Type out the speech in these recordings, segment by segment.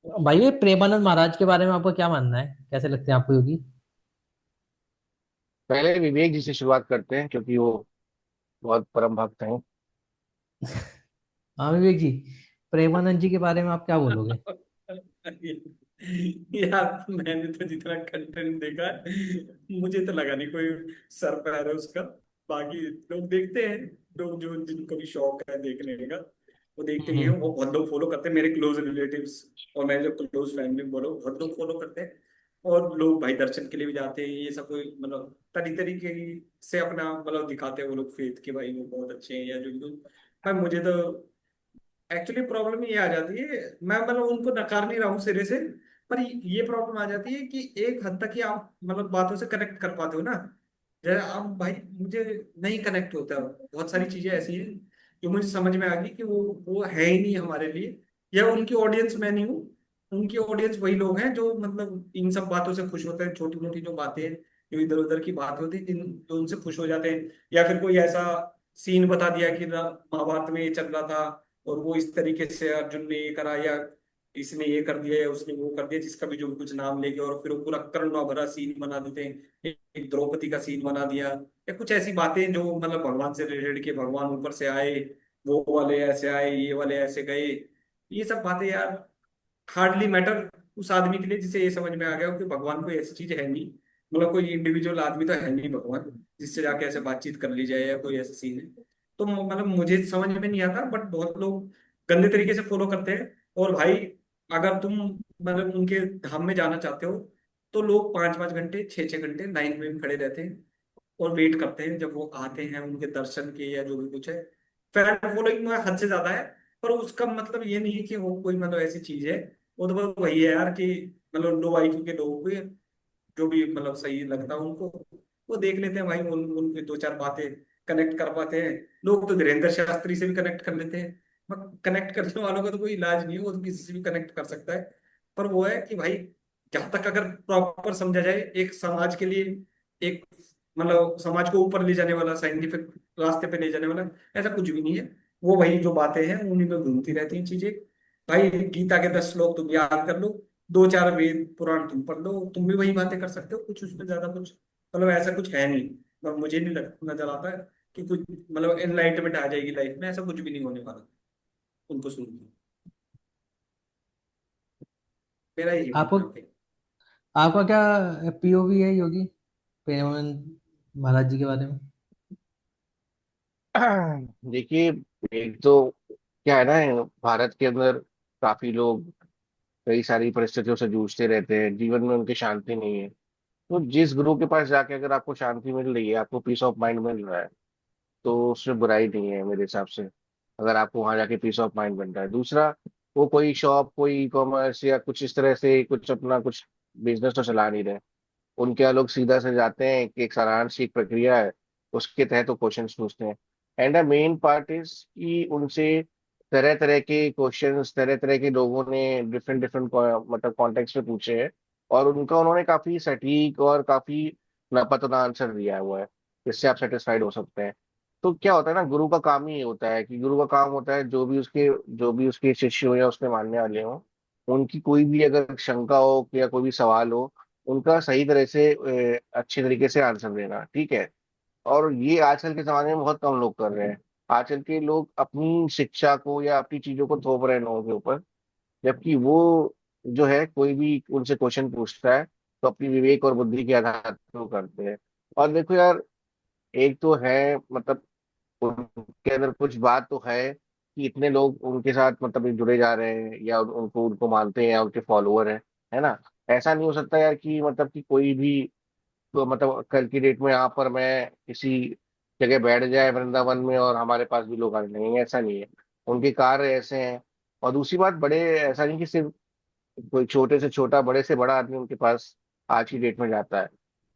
भाई ये प्रेमानंद महाराज के बारे में आपका क्या मानना है, कैसे लगते हैं आपको योगी? पहले विवेक जी से शुरुआत करते हैं क्योंकि वो बहुत परम भक्त हैं। हाँ विवेक जी, प्रेमानंद जी के बारे में आप क्या बोलोगे? यार मैंने तो जितना कंटेंट देखा है मुझे तो लगा नहीं कोई सर पैर है उसका। बाकी लोग देखते हैं, लोग जो जिनको भी शौक है देखने का वो देखते ही हैं। हम्म। वो बहुत लोग फॉलो करते हैं, मेरे क्लोज रिलेटिव्स और मेरे जो क्लोज फैमिली बोलो बहुत लोग फॉलो करते हैं। और लोग भाई दर्शन के लिए भी जाते हैं, ये सब कोई मतलब तरीके से अपना मतलब दिखाते हैं वो लोग फेथ के, भाई वो बहुत अच्छे हैं या जो भी। भाई मुझे तो एक्चुअली प्रॉब्लम ये आ जाती है, मैं मतलब उनको नकार नहीं रहा हूँ सिरे से, पर ये प्रॉब्लम आ जाती है कि एक हद तक ही आप मतलब बातों से कनेक्ट कर पाते हो ना। जैसे अब भाई मुझे नहीं कनेक्ट होता, बहुत सारी चीजें ऐसी हैं जो मुझे समझ में आ गई कि वो है ही नहीं हमारे लिए, या उनकी ऑडियंस मैं नहीं हूँ। उनकी ऑडियंस वही लोग हैं जो मतलब इन सब बातों से खुश होते हैं, छोटी मोटी जो बातें हैं, जो इधर उधर की बात होती है जो उनसे खुश हो जाते हैं। या फिर कोई ऐसा सीन बता दिया कि महाभारत में ये चल रहा था और वो इस तरीके से अर्जुन ने ये करा, या इसने ये कर दिया या उसने वो कर दिया, जिसका भी जो कुछ नाम लेके और फिर वो पूरा करुणा भरा सीन बना देते हैं। एक द्रौपदी का सीन बना दिया या कुछ ऐसी बातें जो मतलब भगवान से रिलेटेड के भगवान ऊपर से आए, वो वाले ऐसे आए, ये वाले ऐसे गए। ये सब बातें यार हार्डली मैटर उस आदमी के लिए जिसे ये समझ में आ गया हो कि भगवान कोई ऐसी चीज है नहीं, मतलब कोई इंडिविजुअल आदमी तो है नहीं भगवान जिससे जाके ऐसे बातचीत कर ली जाए या कोई ऐसा सीन है। तो मतलब मुझे समझ में नहीं आता, बट बहुत लोग गंदे तरीके से फॉलो करते हैं। और भाई अगर तुम मतलब उनके धाम में जाना चाहते हो तो लोग 5-5 घंटे 6-6 घंटे लाइन में खड़े रहते हैं और वेट करते हैं जब वो आते हैं उनके दर्शन के या जो भी कुछ है। फैन फॉलोइंग में हद से ज्यादा है, पर उसका मतलब ये नहीं है कि वो कोई मतलब ऐसी चीज है। वो तो बस वही है यार कि मतलब लो आईक्यू के लोगों को जो भी मतलब सही लगता है उनको वो देख लेते हैं भाई, उनकी दो चार बातें कनेक्ट कर पाते हैं। लोग तो धीरेन्द्र शास्त्री से भी कनेक्ट कर लेते हैं, मगर कनेक्ट करने वालों का तो कोई इलाज नहीं है, वो तो किसी से भी कनेक्ट कर सकता है। पर वो है कि भाई जहां तक अगर प्रॉपर समझा जाए एक समाज के लिए, एक मतलब समाज को ऊपर ले जाने वाला साइंटिफिक रास्ते पे ले जाने वाला ऐसा कुछ भी नहीं है। वो वही जो बातें हैं उन्हीं में घूमती रहती हैं चीजें। भाई गीता के 10 श्लोक तुम याद कर लो, दो चार वेद पुराण तुम पढ़ लो, तुम भी वही बातें कर सकते हो, कुछ उसमें ज्यादा कुछ मतलब ऐसा कुछ है नहीं। मतलब मुझे नहीं नजर आता है कि कुछ मतलब एनलाइटमेंट आ जाएगी लाइफ में, ऐसा कुछ भी नहीं होने वाला उनको सुन के। मेरा यही आपको मानना है भाई। आपका क्या पीओवी है योगी, प्रेमानंद महाराज जी के बारे में? देखिए, एक तो क्या है ना, भारत के अंदर काफी लोग कई सारी परिस्थितियों से जूझते रहते हैं, जीवन में उनकी शांति नहीं है। तो जिस गुरु के पास जाके अगर आपको शांति मिल रही है, आपको पीस ऑफ माइंड मिल रहा है, तो उसमें बुराई नहीं है मेरे हिसाब से। अगर आपको वहां जाके पीस ऑफ माइंड मिल रहा है। दूसरा, वो कोई शॉप, कोई ई कॉमर्स या कुछ इस तरह से कुछ अपना कुछ बिजनेस तो चला नहीं रहे। उनके यहाँ लोग सीधा से जाते हैं कि एक सारांश की एक प्रक्रिया है, उसके तहत वो क्वेश्चन पूछते हैं। And the main part is कि उनसे तरह तरह के क्वेश्चंस तरह तरह के लोगों ने डिफरेंट डिफरेंट मतलब कॉन्टेक्स्ट में पूछे हैं, और उनका उन्होंने काफी सटीक और काफी लापता आंसर दिया हुआ है, जिससे आप सेटिस्फाइड हो सकते हैं। तो क्या होता है ना, गुरु का काम ही ये होता है कि गुरु का काम होता है जो भी उसके शिष्य हो या उसके मानने वाले हो, उनकी कोई भी अगर शंका हो या कोई भी सवाल हो, उनका सही तरह से अच्छे तरीके से आंसर देना, ठीक है। और ये आजकल के जमाने में बहुत कम लोग कर रहे हैं। आजकल के लोग अपनी शिक्षा को या अपनी चीजों को थोप रहे हैं लोगों के ऊपर, जबकि वो जो है कोई भी उनसे क्वेश्चन पूछता है तो अपनी विवेक और बुद्धि के आधार पर वो करते हैं। और देखो यार, एक तो है मतलब उनके अंदर कुछ बात तो है कि इतने लोग उनके साथ मतलब जुड़े जा रहे हैं या उनको उनको मानते हैं या उनके फॉलोअर हैं, है ना। ऐसा नहीं हो सकता यार कि मतलब कि कोई भी तो मतलब कल की डेट में यहाँ पर मैं किसी जगह बैठ जाए वृंदावन में और हमारे पास भी लोग आने लगेंगे, ऐसा नहीं है। उनके कार्य ऐसे हैं। और दूसरी बात, बड़े ऐसा नहीं कि सिर्फ कोई छोटे से छोटा बड़े से बड़ा आदमी उनके पास आज की डेट में जाता है।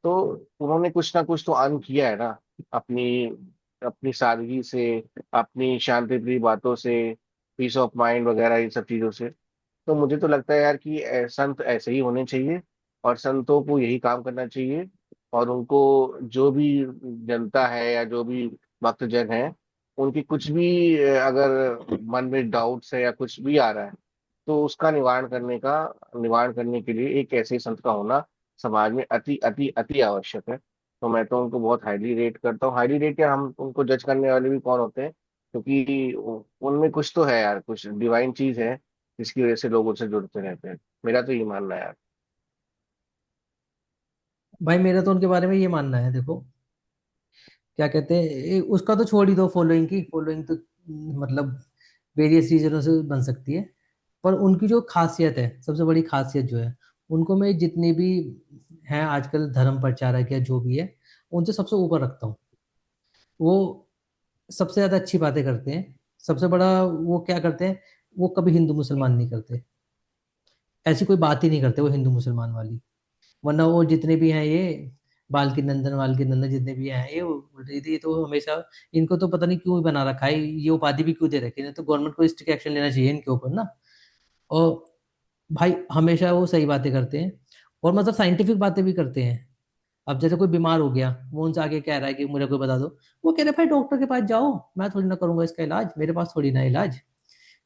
तो उन्होंने कुछ ना कुछ तो अर्न किया है ना, अपनी अपनी सादगी से, अपनी शांति प्रिय बातों से, पीस ऑफ माइंड वगैरह इन सब चीजों से। तो मुझे तो लगता है यार कि संत ऐसे ही होने चाहिए, और संतों को यही काम करना चाहिए। और उनको जो भी जनता है या जो भी भक्तजन है, उनकी कुछ भी अगर मन में डाउट्स है या कुछ भी आ रहा है, तो उसका निवारण करने के लिए एक ऐसे संत का होना समाज में अति अति अति आवश्यक है। तो मैं तो उनको बहुत हाईली रेट करता हूँ। हाईली रेट या, हम उनको जज करने वाले भी कौन होते हैं, क्योंकि उनमें कुछ तो है यार, कुछ डिवाइन चीज है जिसकी वजह से लोग उनसे जुड़ते रहते हैं। मेरा तो ये मानना है यार। भाई मेरा तो उनके बारे में ये मानना है, देखो क्या कहते हैं, उसका तो छोड़ ही दो, फॉलोइंग की, फॉलोइंग तो मतलब वेरियस रीजनों से बन सकती है। पर उनकी जो खासियत है, सबसे बड़ी खासियत जो है, उनको मैं जितने भी हैं आजकल धर्म प्रचारक या जो भी है, उनसे सबसे ऊपर रखता हूँ। वो सबसे ज्यादा अच्छी बातें करते हैं। सबसे बड़ा वो क्या करते हैं, वो कभी हिंदू मुसलमान नहीं करते, ऐसी कोई बात ही नहीं करते वो हिंदू मुसलमान वाली। वरना वो जितने भी हैं ये बाल के नंदन जितने भी हैं ये उल्टी थी, तो हमेशा इनको तो पता नहीं क्यों बना रखा है, ये उपाधि भी क्यों दे रखी है, नहीं तो गवर्नमेंट को स्ट्रिक्ट एक्शन लेना चाहिए इनके ऊपर ना। और भाई हमेशा वो सही बातें करते हैं, और मतलब साइंटिफिक बातें भी करते हैं। अब जैसे कोई बीमार हो गया, वो उनसे आके कह रहा है कि मुझे कोई बता दो, वो कह रहे भाई डॉक्टर के पास जाओ, मैं थोड़ी ना करूंगा इसका इलाज, मेरे पास थोड़ी ना इलाज।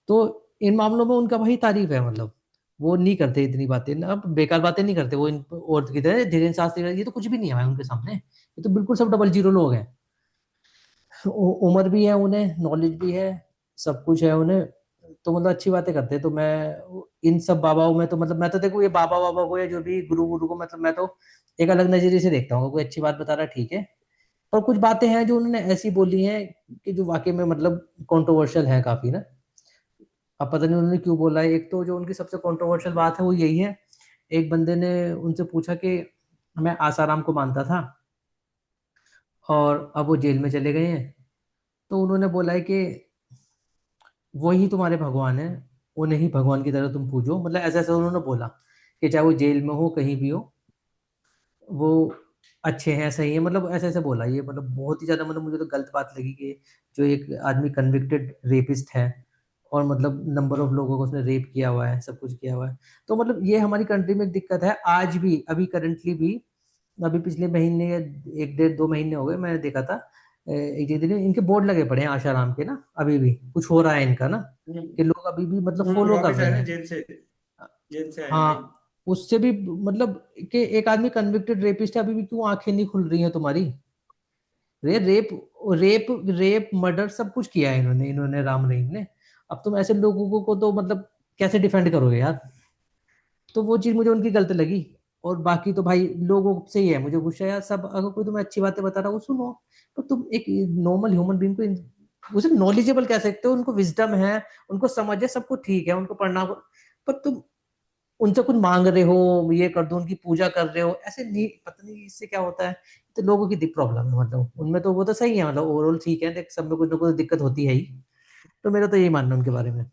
तो इन मामलों में उनका भाई तारीफ है, मतलब वो नहीं करते इतनी बातें ना, अब बेकार बातें नहीं करते वो इन और की तरह धीरेन्द्र शास्त्री वगैरह, ये तो कुछ भी नहीं है भाई उनके सामने, ये तो बिल्कुल सब डबल जीरो लोग हैं। उम्र भी है उन्हें, नॉलेज भी है, सब कुछ है उन्हें, तो मतलब अच्छी बातें करते हैं। तो मैं इन सब बाबाओं में तो मतलब मैं तो देखो ये बाबा बाबा को या जो भी गुरु गुरु को मतलब मैं तो एक अलग नजरिए से देखता हूँ। कोई अच्छी बात बता रहा है ठीक है, पर कुछ बातें हैं जो उन्होंने ऐसी बोली हैं कि जो वाकई में मतलब कंट्रोवर्शियल है काफी ना। अब पता नहीं उन्होंने क्यों बोला है। एक तो जो उनकी सबसे कंट्रोवर्शियल बात है वो यही है, एक बंदे ने उनसे पूछा कि मैं आसाराम को मानता था और अब वो जेल में चले गए हैं, तो उन्होंने बोला है कि वही तुम्हारे भगवान है, उन्हें ही भगवान की तरह तुम पूजो, मतलब ऐसा ऐसा उन्होंने बोला कि चाहे वो जेल में हो कहीं भी हो, वो अच्छे हैं सही है, मतलब ऐसे ऐसे बोला। ये मतलब बहुत ही ज्यादा मतलब मुझे तो गलत बात लगी कि जो एक आदमी कन्विक्टेड रेपिस्ट है और मतलब नंबर ऑफ लोगों को उसने रेप किया हुआ है, सब कुछ किया हुआ है। तो मतलब ये हमारी कंट्री में एक दिक्कत है आज भी, अभी करंटली भी। अभी पिछले महीने या एक डेढ़ दो महीने हो गए, मैंने देखा था एक दिन इनके बोर्ड लगे पड़े हैं आशाराम के ना, अभी भी कुछ हो रहा है इनका ना, कि लोग अभी भी मतलब फॉलो कर वापिस रहे आए ना हैं। जेल से, जेल से आए हैं भाई। हाँ, उससे भी मतलब कि एक आदमी कन्विक्टेड रेपिस्ट है, अभी भी क्यों आंखें नहीं खुल रही हैं तुम्हारी? रे रेप रेप रेप मर्डर सब कुछ किया है इन्होंने, राम रहीम ने। अब तुम ऐसे लोगों को तो मतलब कैसे डिफेंड करोगे यार? तो वो चीज मुझे उनकी गलत लगी। और बाकी तो भाई लोगों से ही है मुझे गुस्सा यार, सब अगर कोई तुम्हें अच्छी बातें बता रहा हो सुनो, तो तुम एक नॉर्मल ह्यूमन बीइंग को उसे नॉलेजेबल कह सकते हो, उनको विजडम है, उनको समझ है, सब कुछ ठीक है, उनको पढ़ना पर तुम उनसे कुछ मांग रहे हो, ये कर दो, उनकी पूजा कर रहे हो, ऐसे नहीं, पता नहीं इससे क्या होता है। तो लोगों की प्रॉब्लम है, मतलब उनमें तो वो तो सही है, मतलब ओवरऑल ठीक है, देख सब में कुछ ना कुछ दिक्कत होती है ही। तो मेरा तो यही मानना है उनके बारे में।